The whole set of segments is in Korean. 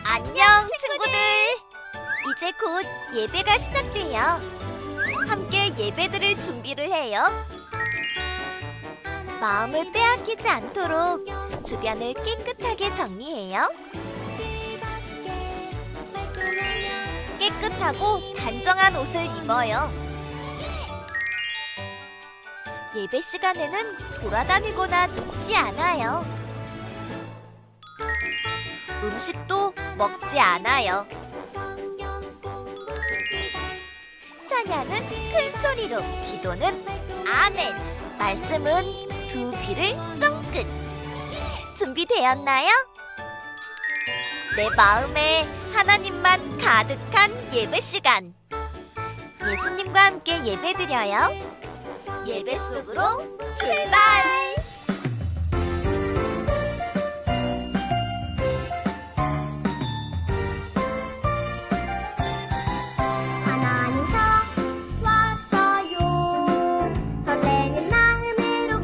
안녕, 친구들! 이제 곧 예배가 시작돼요. 함께 예배드릴 준비를 해요. 마음을 빼앗기지 않도록 주변을 깨끗하게 정리해요. 깨끗하고 단정한 옷을 입어요. 예배 시간에는 돌아다니거나 눕지 않아요. 음식도 먹지 않아요. 찬양은 큰 소리로, 기도는 아멘, 말씀은 두 귀를 쫑긋. 준비되었나요? 내 마음에 하나님만 가득한 예배 시간. 예수님과 함께 예배드려요. 예배 속으로 출발! 하나님 저 왔어요. 설레는 마음으로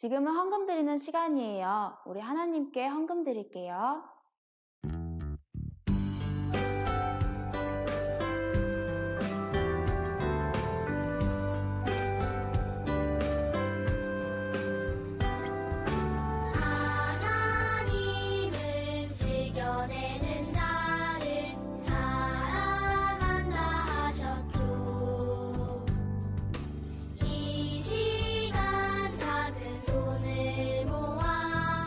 지금은 헌금 드리는 시간이에요. 우리 하나님께 헌금 드릴게요. 하나님은 즐겨내는 자를 사랑한다 하셨죠. 이 시간 작은 손을 모아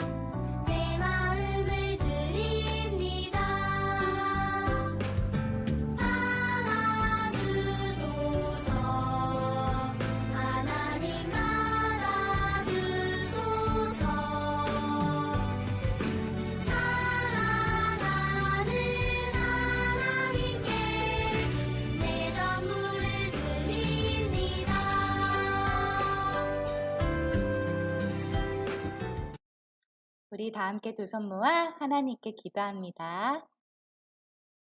내 마음을 드립니다. 받아주소서. 하나님 받아주소서. 사랑하는 하나님께 내 전부를 드립니다. 우리 다 함께 두 손 모아 하나님께 기도합니다.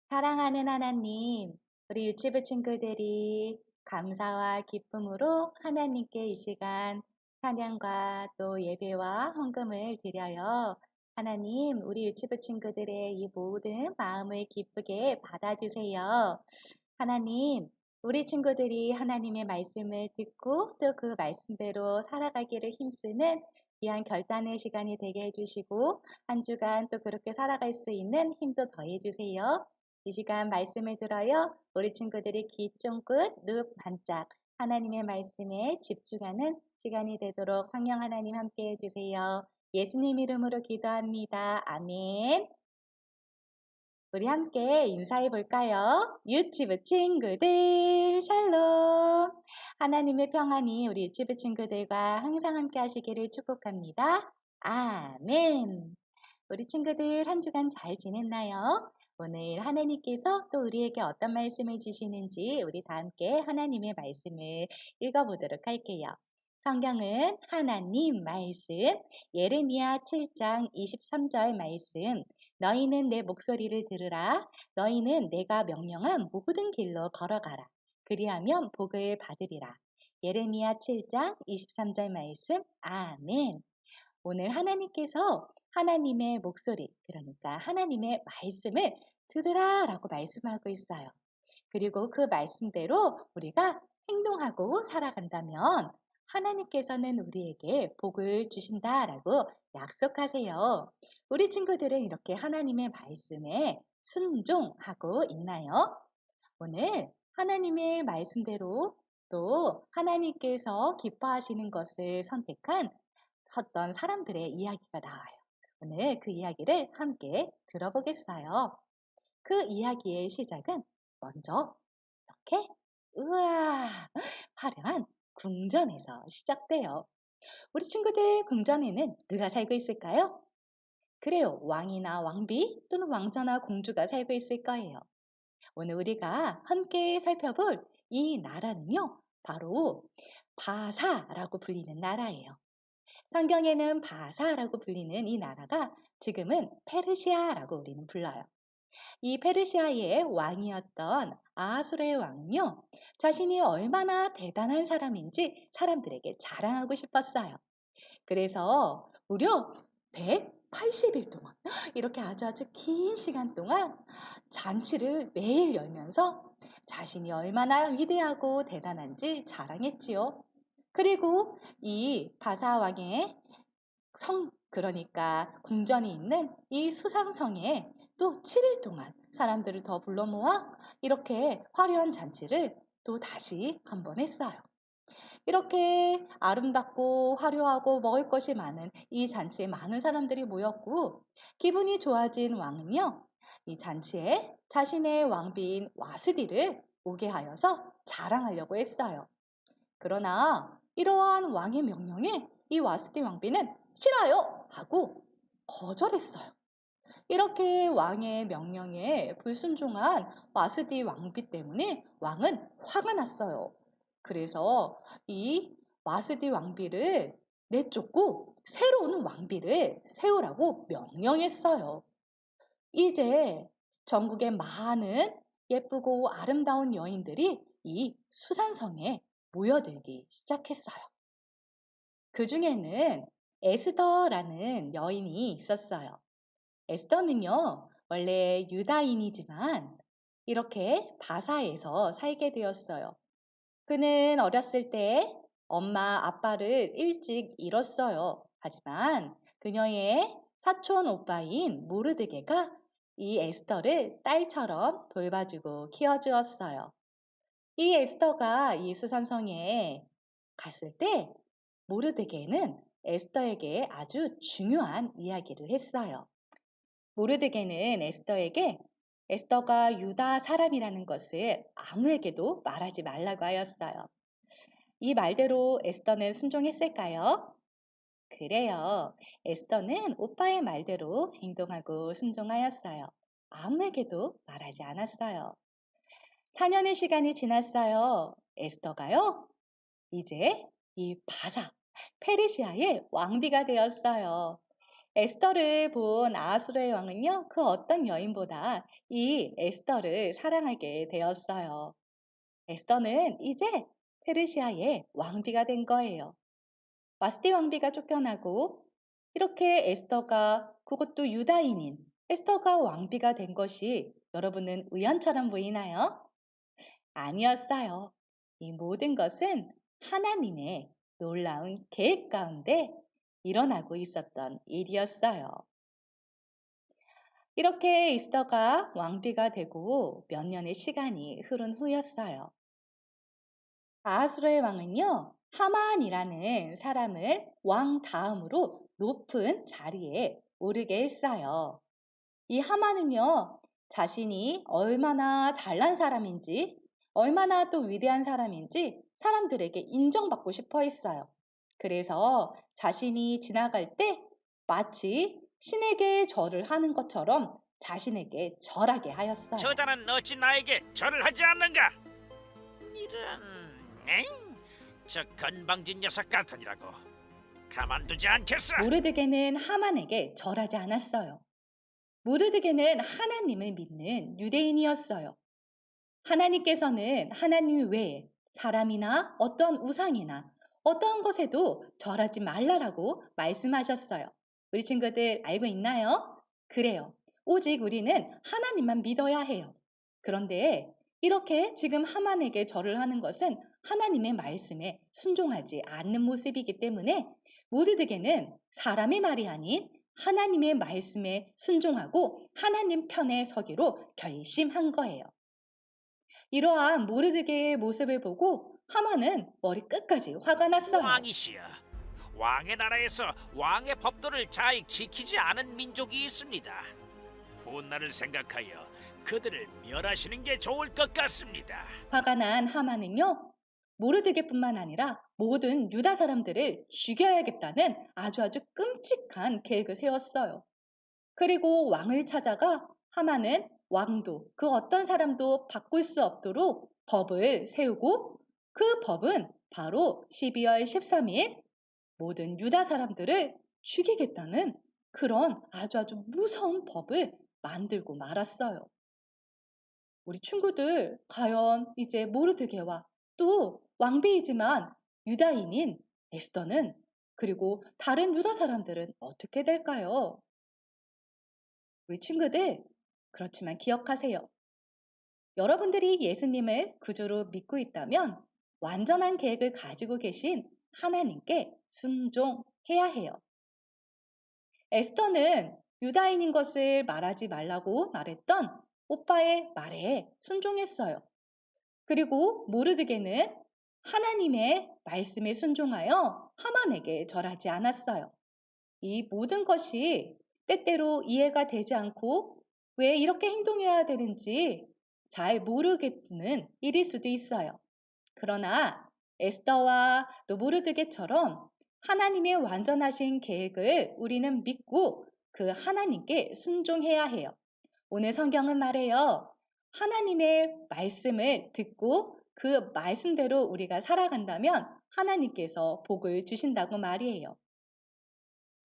사랑하는 하나님, 우리 유치부 친구들이 감사와 기쁨으로 하나님께 이 시간 찬양과 또 예배와 헌금을 드려요. 하나님, 우리 유치부 친구들의 이 모든 마음을 기쁘게 받아주세요. 하나님, 우리 친구들이 하나님의 말씀을 듣고 또 그 말씀대로 살아가기를 힘쓰는 귀한 결단의 시간이 되게 해주시고 한 주간 또 그렇게 살아갈 수 있는 힘도 더해주세요. 이 시간 말씀을 들어요. 우리 친구들이 귀 쫑긋, 눈 반짝 하나님의 말씀에 집중하는 시간이 되도록 성령 하나님 함께 해주세요. 예수님 이름으로 기도합니다. 아멘. 우리 함께 인사해 볼까요? 유치부 친구들 샬롬. 하나님의 평안이 우리 유치부 친구들과 항상 함께 하시기를 축복합니다. 아멘. 우리 친구들 한 주간 잘 지냈나요? 오늘 하나님께서 또 우리에게 어떤 말씀을 주시는지 우리 다 함께 하나님의 말씀을 읽어보도록 할게요. 성경은 하나님 말씀, 예레미야 7장 23절 말씀, 너희는 내 목소리를 들으라. 너희는 내가 명령한 모든 길로 걸어가라. 그리하면 복을 받으리라. 예레미야 7장 23절 말씀, 아멘. 오늘 하나님께서 하나님의 목소리, 그러니까 하나님의 말씀을 들으라 라고 말씀하고 있어요. 그리고 그 말씀대로 우리가 행동하고 살아간다면 하나님께서는 우리에게 복을 주신다라고 약속하세요. 우리 친구들은 이렇게 하나님의 말씀에 순종하고 있나요? 오늘 하나님의 말씀대로 또 하나님께서 기뻐하시는 것을 선택한 어떤 사람들의 이야기가 나와요. 오늘 그 이야기를 함께 들어보겠어요. 그 이야기의 시작은 먼저 이렇게 우와 화려한 궁전에서 시작돼요. 우리 친구들 궁전에는 누가 살고 있을까요? 그래요. 왕이나 왕비 또는 왕자나 공주가 살고 있을 거예요. 오늘 우리가 함께 살펴볼 이 나라는요. 바로 바사라고 불리는 나라예요. 성경에는 바사라고 불리는 이 나라가 지금은 페르시아라고 우리는 불러요. 이 페르시아의 왕이었던 아하수르의 왕은요, 자신이 얼마나 대단한 사람인지 사람들에게 자랑하고 싶었어요. 그래서 무려 180일 동안 이렇게 아주 긴 시간 동안 잔치를 매일 열면서 자신이 얼마나 위대하고 대단한지 자랑했지요. 그리고 이 바사 왕의 그러니까 궁전이 있는 이 수상성에 또 7일 동안 사람들을 더 불러 모아 이렇게 화려한 잔치를 또 다시 한번 했어요. 이렇게 아름답고 화려하고 먹을 것이 많은 이 잔치에 많은 사람들이 모였고 기분이 좋아진 왕은요. 이 잔치에 자신의 왕비인 와스디를 오게 하여서 자랑하려고 했어요. 그러나 이러한 왕의 명령에 이 와스디 왕비는 싫어요 하고 거절했어요. 이렇게 왕의 명령에 불순종한 와스디 왕비 때문에 왕은 화가 났어요. 그래서 이 와스디 왕비를 내쫓고 새로운 왕비를 세우라고 명령했어요. 이제 전국의 많은 예쁘고 아름다운 여인들이 이 수산성에 모여들기 시작했어요. 그 중에는 에스더라는 여인이 있었어요. 에스더는요, 원래 유다인이지만 이렇게 바사에서 살게 되었어요. 그는 어렸을 때 엄마, 아빠를 일찍 잃었어요. 하지만 그녀의 사촌 오빠인 모르드게가 이 에스더를 딸처럼 돌봐주고 키워주었어요. 이 에스더가 이 수산성에 갔을 때 모르드게는 에스더에게 아주 중요한 이야기를 했어요. 모르드게는 에스더에게 에스더가 유다 사람이라는 것을 아무에게도 말하지 말라고 하였어요. 이 말대로 에스더는 순종했을까요? 그래요. 에스더는 오빠의 말대로 행동하고 순종하였어요. 아무에게도 말하지 않았어요. 4년의 시간이 지났어요. 에스더가요, 이제 이 바사, 페르시아의 왕비가 되었어요. 에스더를 본 아수르의 왕은요, 그 어떤 여인보다 이 에스더를 사랑하게 되었어요. 에스더는 이제 페르시아의 왕비가 된 거예요. 와스티 왕비가 쫓겨나고 이렇게 에스더가, 그것도 유다인인 에스더가 왕비가 된 것이 여러분은 우연처럼 보이나요? 아니었어요. 이 모든 것은 하나님의 놀라운 계획 가운데 일어나고 있었던 일이었어요. 이렇게 에스더가 왕비가 되고 몇 년의 시간이 흐른 후였어요. 아하수르의 왕은요, 하만이라는 사람을 왕 다음으로 높은 자리에 오르게 했어요. 이 하만은요, 자신이 얼마나 잘난 사람인지, 얼마나 또 위대한 사람인지 사람들에게 인정받고 싶어 했어요. 그래서 자신이 지나갈 때 마치 신에게 절을 하는 것처럼 자신에게 절하게 하였어요. 저자는 어찌 나에게 절을 하지 않는가? 이런, 에잉, 저 건방진 녀석 같으니라고 가만두지 않겠어. 모르드게는 하만에게 절하지 않았어요. 모르드게는 하나님을 믿는 유대인이었어요. 하나님께서는 하나님 외에 사람이나 어떤 우상이나 어떤 것에도 절하지 말라라고 말씀하셨어요. 우리 친구들 알고 있나요? 그래요. 오직 우리는 하나님만 믿어야 해요. 그런데 이렇게 지금 하만에게 절을 하는 것은 하나님의 말씀에 순종하지 않는 모습이기 때문에 모르드게는 사람의 말이 아닌 하나님의 말씀에 순종하고 하나님 편에 서기로 결심한 거예요. 이러한 모르드게의 모습을 보고 하만은 머리 끝까지 화가 났어요. 왕이시여, 왕의 나라에서 왕의 법도를 잘 지키지 않은 민족이 있습니다. 훗날을 생각하여 그들을 멸하시는 게 좋을 것 같습니다. 화가 난 하만은요, 모르드게뿐만 아니라 모든 유다 사람들을 죽여야겠다는 아주 끔찍한 계획을 세웠어요. 그리고 왕을 찾아가 하만은 왕도 그 어떤 사람도 바꿀 수 없도록 법을 세우고 그 법은 바로 12월 13일 모든 유다 사람들을 죽이겠다는 그런 아주 무서운 법을 만들고 말았어요. 우리 친구들, 과연 이제 모르드게와 또 왕비이지만 유다인인 에스더는 그리고 다른 유다 사람들은 어떻게 될까요? 우리 친구들, 그렇지만 기억하세요. 여러분들이 예수님을 구주로 믿고 있다면 완전한 계획을 가지고 계신 하나님께 순종해야 해요. 에스더는 유다인인 것을 말하지 말라고 말했던 오빠의 말에 순종했어요. 그리고 모르드게는 하나님의 말씀에 순종하여 하만에게 절하지 않았어요. 이 모든 것이 때때로 이해가 되지 않고 왜 이렇게 행동해야 되는지 잘 모르겠는 일일 수도 있어요. 그러나 에스더와 또 모르드게처럼 하나님의 완전하신 계획을 우리는 믿고 그 하나님께 순종해야 해요. 오늘 성경은 말해요. 하나님의 말씀을 듣고 그 말씀대로 우리가 살아간다면 하나님께서 복을 주신다고 말이에요.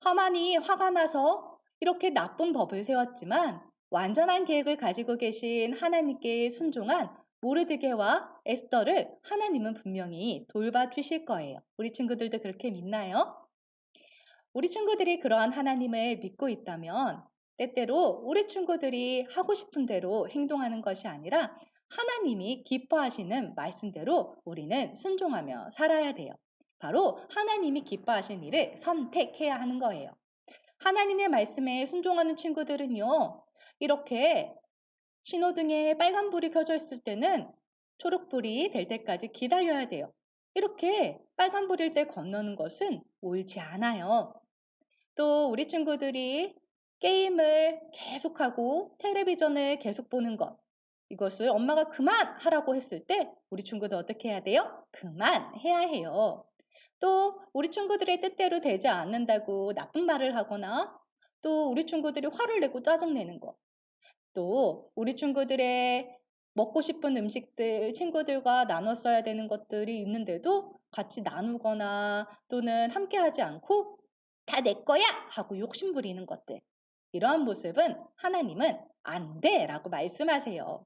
하만이 화가 나서 이렇게 나쁜 법을 세웠지만 완전한 계획을 가지고 계신 하나님께 순종한 모르드게와 에스더를 하나님은 분명히 돌봐주실 거예요. 우리 친구들도 그렇게 믿나요? 우리 친구들이 그러한 하나님을 믿고 있다면 때때로 우리 친구들이 하고 싶은 대로 행동하는 것이 아니라 하나님이 기뻐하시는 말씀대로 우리는 순종하며 살아야 돼요. 바로 하나님이 기뻐하시는 일을 선택해야 하는 거예요. 하나님의 말씀에 순종하는 친구들은요, 이렇게 신호등에 빨간불이 켜져 있을 때는 초록불이 될 때까지 기다려야 돼요. 이렇게 빨간불일 때 건너는 것은 옳지 않아요. 또 우리 친구들이 게임을 계속하고 텔레비전을 계속 보는 것, 이것을 엄마가 그만하라고 했을 때 우리 친구들 어떻게 해야 돼요? 그만해야 해요. 또 우리 친구들의 뜻대로 되지 않는다고 나쁜 말을 하거나 또 우리 친구들이 화를 내고 짜증내는 것, 또 우리 친구들의 먹고 싶은 음식들 친구들과 나눴어야 되는 것들이 있는데도 같이 나누거나 또는 함께 하지 않고 다 내 거야 하고 욕심 부리는 것들, 이러한 모습은 하나님은 안 돼 라고 말씀하세요.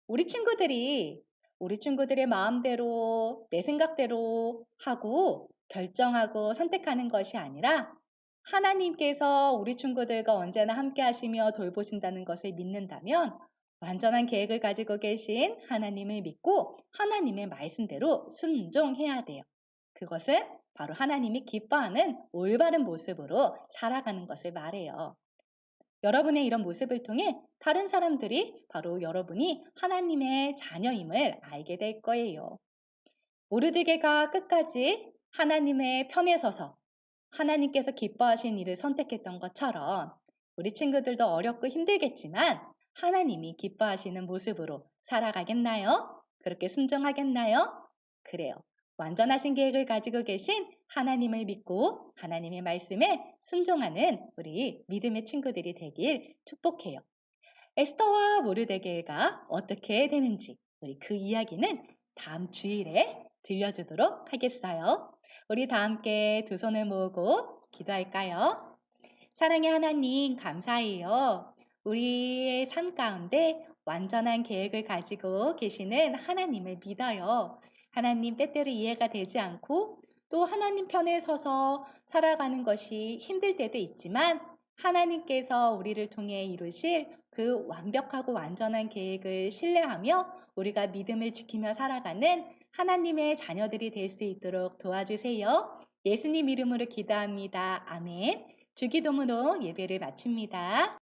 우리 친구들의 마음대로 내 생각대로 하고 결정하고 선택하는 것이 아니라 하나님께서 우리 친구들과 언제나 함께 하시며 돌보신다는 것을 믿는다면 완전한 계획을 가지고 계신 하나님을 믿고 하나님의 말씀대로 순종해야 돼요. 그것은 바로 하나님이 기뻐하는 올바른 모습으로 살아가는 것을 말해요. 여러분의 이런 모습을 통해 다른 사람들이 바로 여러분이 하나님의 자녀임을 알게 될 거예요. 모르드게가 끝까지 하나님의 편에 서서 하나님께서 기뻐하신 일을 선택했던 것처럼 우리 친구들도 어렵고 힘들겠지만 하나님이 기뻐하시는 모습으로 살아가겠나요? 그렇게 순종하겠나요? 그래요. 완전하신 계획을 가지고 계신 하나님을 믿고 하나님의 말씀에 순종하는 우리 믿음의 친구들이 되길 축복해요. 에스더와 모르드게가 어떻게 되는지 우리 그 이야기는 다음 주일에 들려주도록 하겠어요. 우리 다 함께 두 손을 모으고 기도할까요? 사랑의 하나님, 감사해요. 우리의 삶 가운데 완전한 계획을 가지고 계시는 하나님을 믿어요. 하나님 때때로 이해가 되지 않고 또 하나님 편에 서서 살아가는 것이 힘들 때도 있지만 하나님께서 우리를 통해 이루실 그 완벽하고 완전한 계획을 신뢰하며 우리가 믿음을 지키며 살아가는 하나님의 자녀들이 될 수 있도록 도와주세요. 예수님 이름으로 기도합니다. 아멘. 주기도문으로 예배를 마칩니다.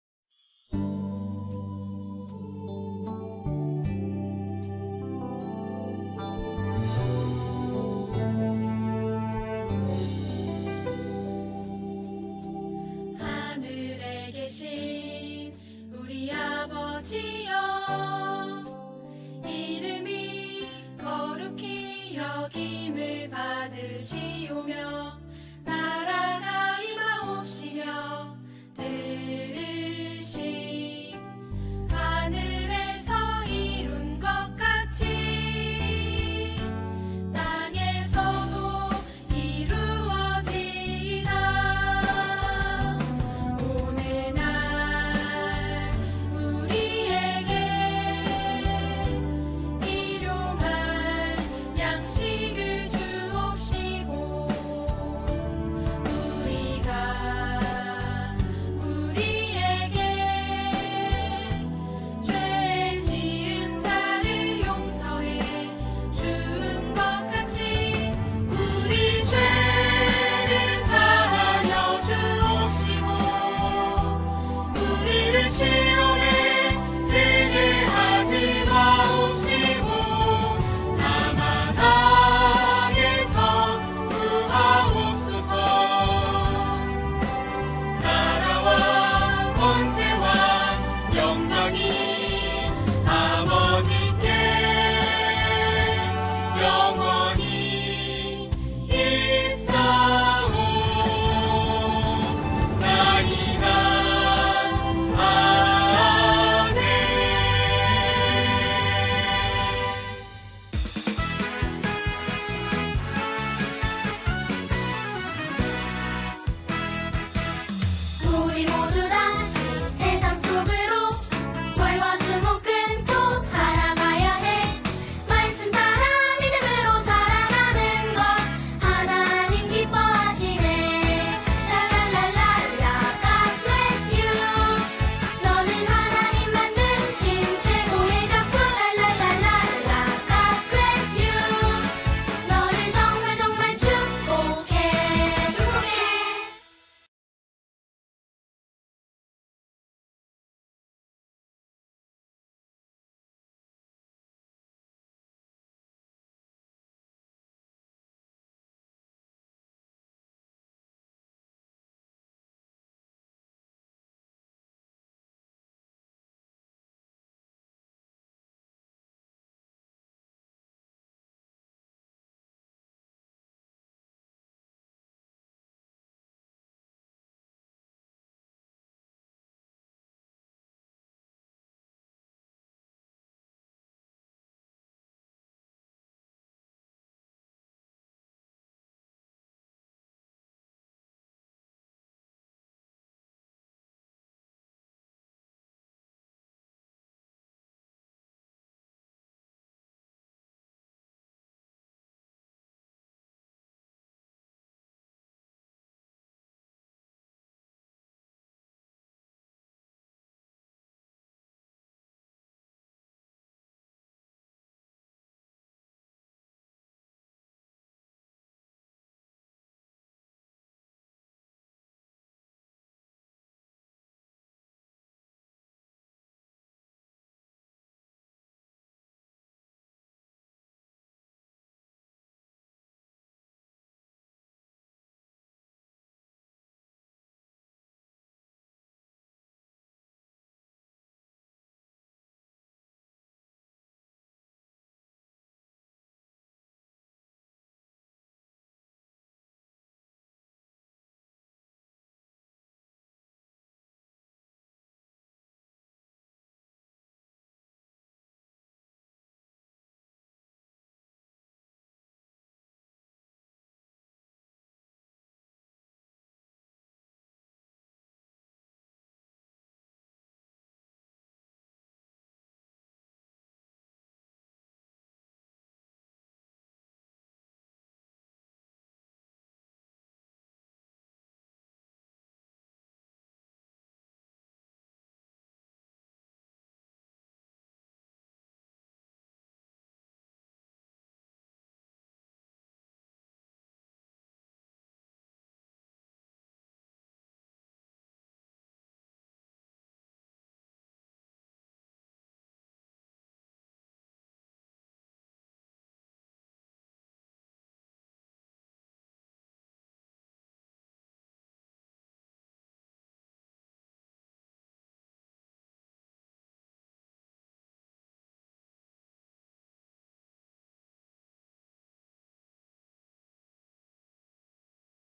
하늘에 계신 우리 아버지여, 이름이 거룩히 여김을 받으시오며 나라가 임하옵시며